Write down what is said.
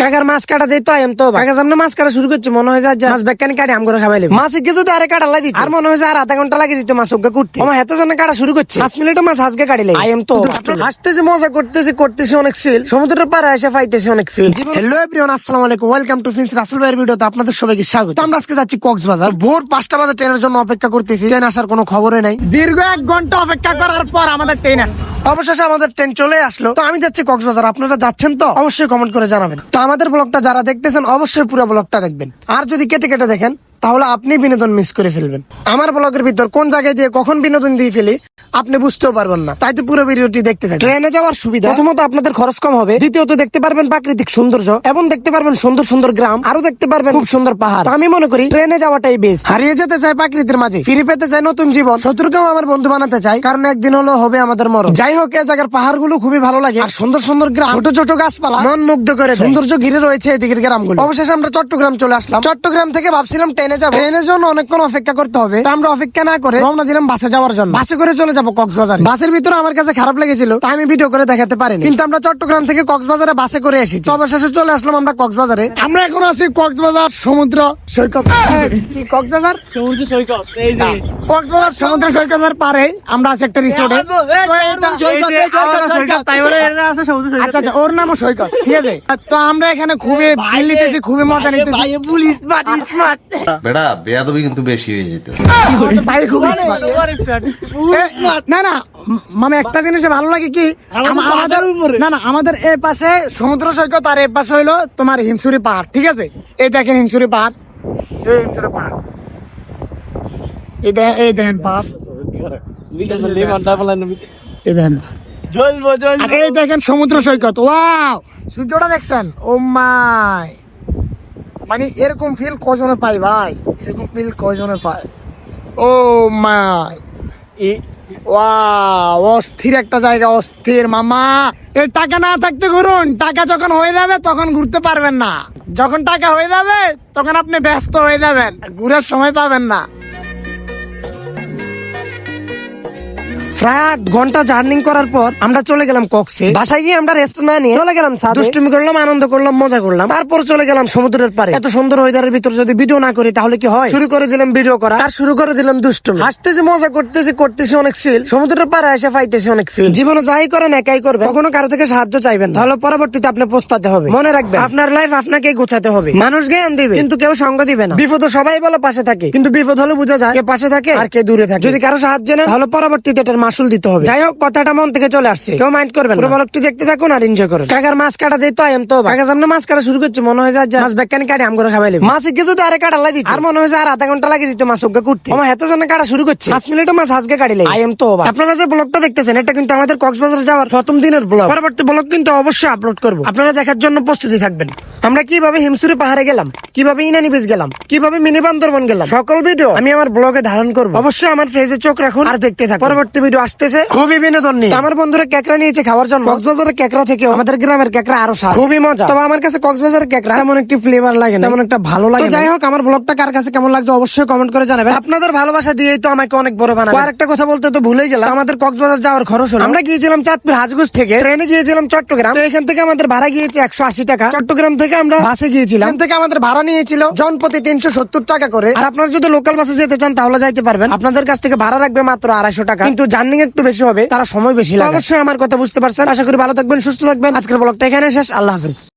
কাকার মাছ কাটা দিই তো আইম তো কাকা সামনে মাছ কাটা শুরু করছে মনে হয় যে মাছ বেকানি কাটে আম করে খাবাইলে মাছ একে যদি আরে কাটা লাগি আর মনে হয় আর আধা ঘন্টা লাগে দিত মাছ ওকে করতে আমার হাতে জানা কাটা শুরু করছে 5 মিনিটে মাছ আজকে কাটিলে আইম তো হাসতেছে মজা করতেছে অনেক সিল সমুদ্রের পাড়ে এসে পাইতেছে অনেক ফিল। হ্যালো এভরিওয়ান, আসসালামু আলাইকুম, ওয়েলকাম টু ফিন্স রাসেল ভাইয়ের ভিডিওতে আপনাদের সবাইকে স্বাগত। আমরা আজকে যাচ্ছি কক্সবাজার। ভোর 5টা বাজে ট্রেনের জন্য অপেক্ষা করতেছি, ট্রেন আসার কোনো খবরই নাই। দীর্ঘ 1 ঘন্টা অপেক্ষা করার পর আমাদের ট্রেন আসছে। অবশেষে আমাদের ট্রেন চলে আসলো। তো আমি যাচ্ছি কক্সবাজার, আপনারা যাচ্ছেন তো অবশ্যই কমেন্ট করে জানাবেন। তো আমাদের ব্লগটা যারা দেখতেছেন অবশ্যই পুরো ব্লগটা দেখবেন, আর যদি কেটে কেটে দেখেন তাহলে আপনি বিনোদন মিস করে ফেলবেন। আমার ব্লগের ভিতর কোন জায়গায় দিয়ে কখন বিনোদন দিয়ে ফেলি আপনি বুঝতেও পারবেন না, তাই তো পুরো ভিডিওটি দেখতে থাকুন। ট্রেনে যাওয়ার সুবিধা, প্রথমত আপনাদের খরচ কম হবে, দ্বিতীয়ত দেখতে পারবেন প্রাকৃতিক সৌন্দর্য এবং দেখতে পারবেন সুন্দর সুন্দর গ্রাম, আরো দেখতে পারবেন খুব সুন্দর পাহাড়। আমি মনে করি ট্রেনে যাওয়াটাই বেস্ট। হারিয়ে যেতে চাই প্রাকৃতির মাঝে, ফিরে পেতে চাই নতুন জীবন, শত্রুকেও আমার বন্ধু বানাতে চাই, কারণ একদিন হলো হবে আমাদের মরণ। যাই হোক, এই জায়গার পাহাড় গুলো খুবই ভালো লাগে, আর সুন্দর সুন্দর গ্রাম, ছোট ছোট গাছপালা মন মুগ্ধ করে দেয়। সৌন্দর্য ঘিরে রয়েছে এদিকের গ্রামগুলো। অবশেষে আমরা চট্টগ্রাম চলে আসলাম। চট্টগ্রাম থেকে ভাবছিলাম ট্রেনে যাবো, ট্রেনের জন্য অনেকক্ষণ অপেক্ষা করতে হবে, তো আমরা অপেক্ষা না করে রওনা দিলাম বাসে যাওয়ার জন্য। বাসে করে চলে যাবো কক্সবাজার। বাসের ভিতরে আমার কাছে খারাপ লেগেছিল, তাই আমি ভিডিও করে দেখাতে পারিনি, কিন্তু আমরা চট্টগ্রাম থেকে কক্সবাজারে বাসে করে এসেছি। অবশেষে চলে আসলাম আমরা কক্সবাজারে। আমরা এখন আছি কক্সবাজার সমুদ্র সৈকত। কি কক্সবাজার সমুদ্র সৈকত? এই যে কক্সবাজার সমুদ্র সৈকতের পারে আমরা আছি একটা রিসোর্টে। আচ্ছা, ওর নামও সৈকত, ঠিক আছে। তো আমরা এখানে খুবই ভাইল নিতেছি, খুবই মজা নিতেছি। বেটা বেয়াদবি কিন্তু বেশি হয়ে যেত। না না মানে একটা জিনিসে ভালো লাগে কি, আমাদের এই পাশে সমুদ্র সৈকত আর এই পাশে হইলো তোমার হিমছড়ি পাহাড়, ঠিক আছে। এই দেখেন হিমছড়ি পাহাড়, এই হিমছড়ি পাহাড়, এই দেখেন পাহাড়, এই দেখেন সমুদ্র সৈকত। ওয়াও, সূর্যটা দেখছেন? ও মাই, মানে এরকম ফিল কজনে পাই ভাই, এরকম ফিল কজনে পাই? ও মাই, ওয়াও, অস্থির একটা জায়গা, অস্থির মামা। এই টাকা না থাকতে ঘুরুন, টাকা যখন হয়ে যাবে তখন ঘুরতে পারবেন না, যখন টাকা হয়ে যাবে তখন আপনি ব্যস্ত হয়ে যাবেন, ঘুরার সময় পাবেন না। প্রায় 8 ঘন্টা জার্নি করার পর আমরা চলে গেলাম কক্সে। বাসায় গিয়ে আমরা রেস্ট না নিয়ে চলে গেলাম ছাদে, দুষ্টুমি করলাম, আনন্দ করলাম, মজা করলাম, তারপর চলে গেলাম সমুদ্রের পাড়ে। এত সুন্দর ওয়েদারের ভিতর যদি ভিডিও না করি তাহলে কি হয়? শুরু করে দিলাম ভিডিও করা, আর শুরু করে দিলাম দুষ্টুমি। হাসতেছি, মজা করতেছি অনেক সিল, সমুদ্রের পাড়ে এসে পাইতেছি অনেক ফিল। জীবনে যাই করেন একাই করবেন, কখনো কারো থেকে সাহায্য চাইবেন, তাহলে পরবর্তীতে আপনি পস্তাতে হবে। মনে রাখবেন, আপনার লাইফ আপনাকে গোছাতে হবে। মানুষ জ্ঞান দিবে কিন্তু কেউ সঙ্গ দিবে না। বিপদ সবাই বলে পাশে থাকে, কিন্তু বিপদ হলে বোঝা যায় কে পাশে থাকে আর কে দূরে থাকে। যদি কারো সাহায্য নেন তাহলে পরবর্তীতে এটার মাসুল দিতে হবে। যাই হোক, কথাটা মন থেকে চলে আসছে, কেউ মাইন্ড করবেন না। ব্লগটি দেখতে থাকুন আর এনজয় করুন। কাকার মাছ কাটা দিই তো আইম তো কাকা সামনে মাছ কাটা শুরু করছে মনে হয় যে মাছ বেকানি কাটে আম করে খাবাইলে মাছ একে যদি আরে কাটা লাগি আর মনে হয় আর আধা ঘন্টা লাগে দিত মাছ ওকে করতে আমার হাতে জানা কাটা শুরু করছে 5 মিনিটে মাছ আজকে কাটিলে আইম তো। আপনারা যে ব্লগটা দেখতেছেন এটা কিন্তু আমাদের কক্সবাজার যাওয়ার প্রথম দিনের ব্লগ। পরবর্তী ব্লগ কিন্তু অবশ্যই আপলোড করবো, আপনারা দেখার জন্য প্রস্তুতি থাকবেন। আমরা কিভাবে হিমছড়ি পাহাড়ে গেলাম, কিভাবে ইনানি বিচ গেলাম, কিভাবে মিনি বান্দরবন গেলাম, সকল ভিডিও আমি আমার ব্লগে ধারণ করবো। অবশ্যই আমার পেজে চোখ রাখুন আর দেখতে থাকুন। পরবর্তী ভিডিও আসতেছে খুবই বিনোদন নিয়ে। আমার বন্ধুরা কেকড়া নিয়েছে খাওয়ার জন্য। কক্সবাজারের কেকড়া থেকেও আমাদের গ্রামের কেকড়া আরো স্বাদ, খুবই মজা। তবে আমার কাছে কক্সবাজারের কেকড়া তেমন একটি ফ্লেভার লাগে না, তেমন একটা ভালো লাগে। যাই হোক, আমার ব্লগটা কার কাছে কেমন লাগছে অবশ্যই কমেন্ট করে জানাবেন। আপনাদের ভালোবাসা দিয়েই তো আমাকে অনেক বড় বানাবে। আর একটা কথা বলতে তো ভুলে গেলাম, আমাদের কক্সবাজার যাওয়ার খরচ হলো, আমরা গিয়েছিলাম চাঁদপুর হাজগুজ থেকে, ট্রেনে গিয়েছিলাম চট্টগ্রাম। তো এখান থেকে আমাদের ভাড়া গিয়েছে 180 টাকা। চট্টগ্রাম থেকে আমরা বাসে গিয়েছিলাম, এখান থেকে আমাদের ভাড়া নিয়েছিল জনপ্রতি 370 টাকা করে। আর আপনারা যদি লোকাল বাসে যেতে চান তাহলে যাইতে পারবেন, আপনাদের কাছ থেকে ভাড়া রাখবে মাত্র 250 টাকা, কিন্তু জার্নি একটু বেশি হবে, তারা সময় বেশি লাগে। অবশ্যই আমার কথা বুঝতে পারছেন। আশা করি ভালো থাকবেন, সুস্থ থাকবেন। আজকের ব্লগটা এখানে শেষ। আল্লাহ হাফেজ।